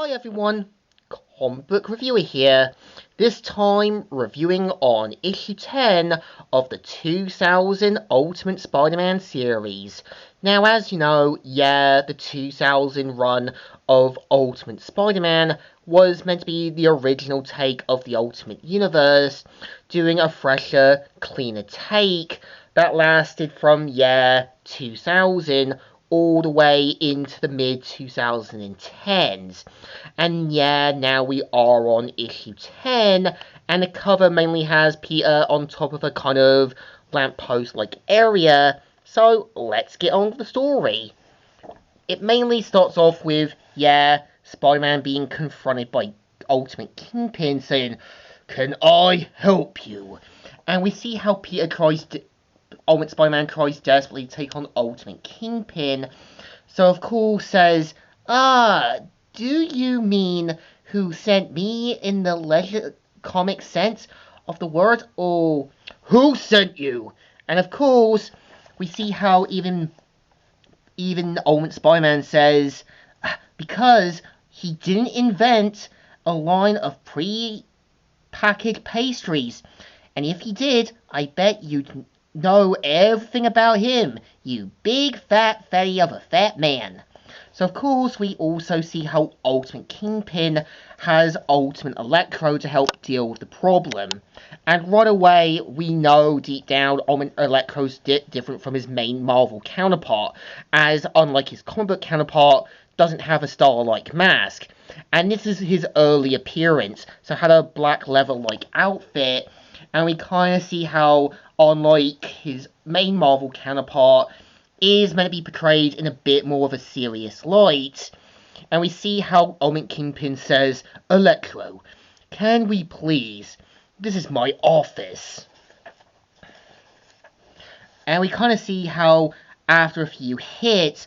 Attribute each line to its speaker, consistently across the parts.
Speaker 1: Hi everyone, Comic Book Reviewer here, this time reviewing on issue 10 of the 2000 Ultimate Spider-Man series. Now as you know, the 2000 run of Ultimate Spider-Man was meant to be the original take of the Ultimate Universe, doing a fresher, cleaner take that lasted from 2000 all the way into the mid-2010s. And now we are on issue 10, and the cover mainly has Peter on top of a kind of lamppost-like area, so let's get on with the story. It mainly starts off with, Spider-Man being confronted by Ultimate Kingpin saying, "Can I help you?" And we see how Ultimate Spider-Man tries desperately to take on Ultimate Kingpin. So, of course, says, do you mean who sent me in the leisure comic sense of the word? Or who sent you? And, of course, we see how even Ultimate Spider-Man says, because he didn't invent a line of pre-packaged pastries. And if he did, I bet you'd know everything about him, you big fat fatty of a fat man. So of course we also see how Ultimate Kingpin has Ultimate Electro to help deal with the problem. And right away we know deep down Ultimate Electro's different from his main Marvel counterpart, as unlike his comic book counterpart, doesn't have a star-like mask. And this is his early appearance, so had a black leather-like outfit, and we kind of see how, unlike his main Marvel counterpart, is meant to be portrayed in a bit more of a serious light. And we see how Ultimate Kingpin says, "Electro, can we please? This is my office." And we kind of see how, after a few hits,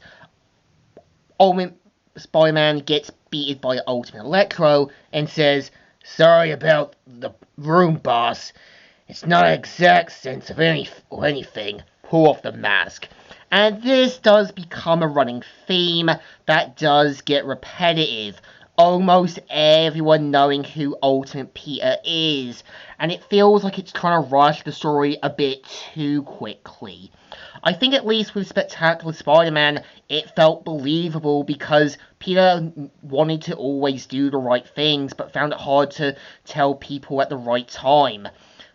Speaker 1: Ultimate Spider-Man gets beaten by Ultimate Electro and says, "Sorry about the room, boss. It's not an exact sense of anything. Pull off the mask." And this does become a running theme that does get repetitive. Almost everyone knowing who Ultimate Peter is. And it feels like it's trying to rush the story a bit too quickly. I think at least with Spectacular Spider-Man, it felt believable because Peter wanted to always do the right things, but found it hard to tell people at the right time.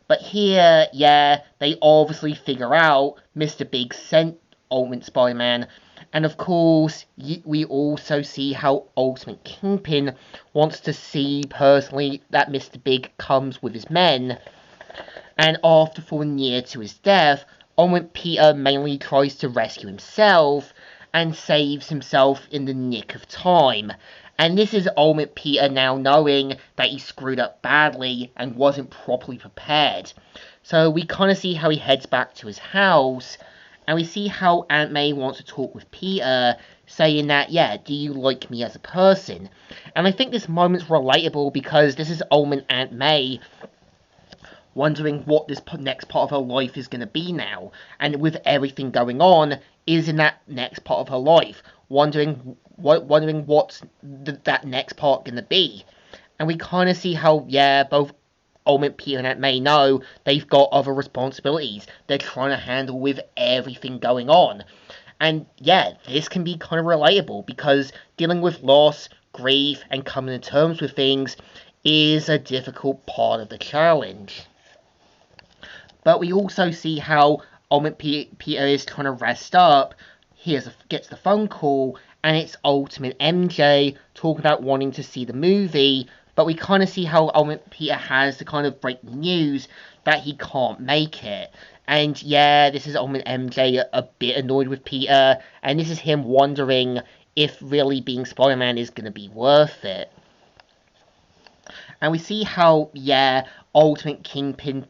Speaker 1: But here, they obviously figure out Mr. Big sent Ultimate Spider-Man, and of course, we also see how Ultimate Kingpin wants to see personally that Mr. Big comes with his men, and after falling near to his death, Ultimate Peter mainly tries to rescue himself, and saves himself in the nick of time. And this is Ultimate Peter now knowing that he screwed up badly and wasn't properly prepared. So we kind of see how he heads back to his house, and we see how Aunt May wants to talk with Peter, saying that, do you like me as a person? And I think this moment's relatable because this is Ultimate Aunt May wondering what this next part of her life is going to be now. And with everything going on, is in that next part of her life, wondering what's that next part going to be. And we kind of see how, both Ultimate Peter and Aunt May know they've got other responsibilities they're trying to handle with everything going on. And this can be kind of relatable because dealing with loss, grief, and coming to terms with things is a difficult part of the challenge. But we also see how Ultimate Peter is trying to rest up. He gets the phone call, and it's Ultimate MJ talking about wanting to see the movie. But we kind of see how Ultimate Peter has the kind of breaking news that he can't make it. And this is Ultimate MJ a bit annoyed with Peter, and this is him wondering if really being Spider-Man is going to be worth it. And we see how, Ultimate Kingpin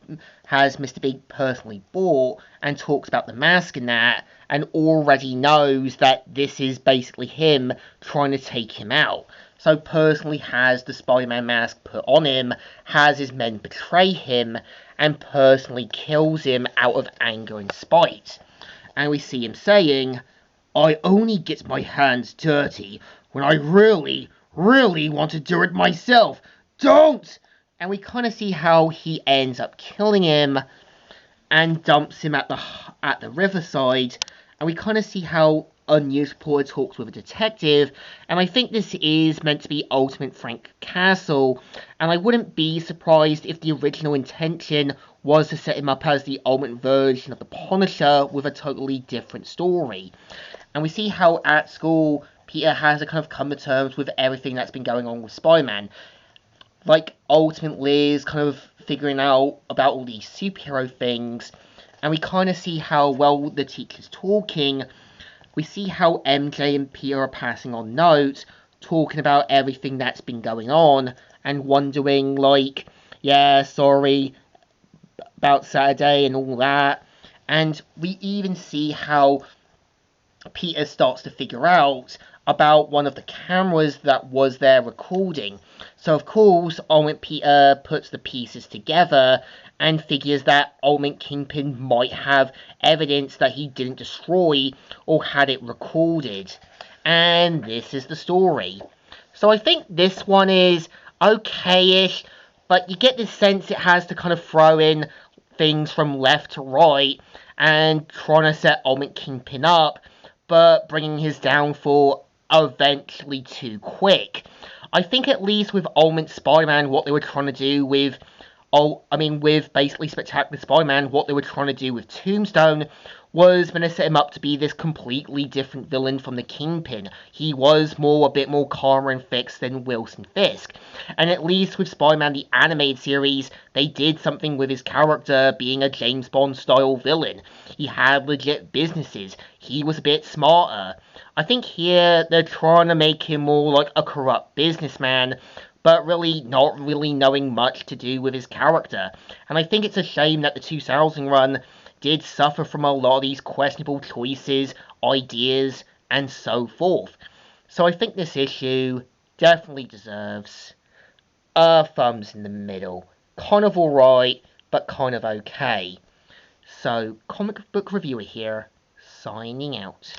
Speaker 1: has Mr. Big personally bought and talks about the mask and that, and already knows that this is basically him trying to take him out. So personally has the Spider-Man mask put on him, has his men betray him, and personally kills him out of anger and spite. And we see him saying, "I only get my hands dirty when I really, really want to do it myself. Don't! And we kind of see how he ends up killing him and dumps him at the riverside. And we kind of see how a news reporter talks with a detective. And I think this is meant to be Ultimate Frank Castle. And I wouldn't be surprised if the original intention was to set him up as the ultimate version of the Punisher with a totally different story. And we see how at school Peter has to kind of come to terms with everything that's been going on with Spider-Man. Like Ultimate Liz kind of figuring out about all these superhero things. And we kind of see how well the teacher's talking. We see how MJ and Peter are passing on notes, talking about everything that's been going on, and wondering, like, yeah, sorry about Saturday and all that. And we even see how Peter starts to figure out about one of the cameras that was there recording. So, of course, Ultimate Peter puts the pieces together and figures that Ultimate Kingpin might have evidence that he didn't destroy or had it recorded. And this is the story. So I think this one is okay-ish, but you get this sense it has to kind of throw in things from left to right and trying to set Ultimate Kingpin up, but bringing his downfall eventually too quick. I think at least with Ultimate Spider-Man, what they were trying to do with with basically Spectacular Spider-Man, what they were trying to do with Tombstone was going to set him up to be this completely different villain from the Kingpin. He was a bit more calmer and fixed than Wilson Fisk. And at least with Spider-Man the animated series, they did something with his character being a James Bond style villain. He had legit businesses. He was a bit smarter. I think here they're trying to make him more like a corrupt businessman, but really not really knowing much to do with his character. And I think it's a shame that the 2000 run did suffer from a lot of these questionable choices, ideas, and so forth. So I think this issue definitely deserves a thumbs in the middle. Kind of alright, but kind of okay. So, Comic Book Reviewer here, signing out.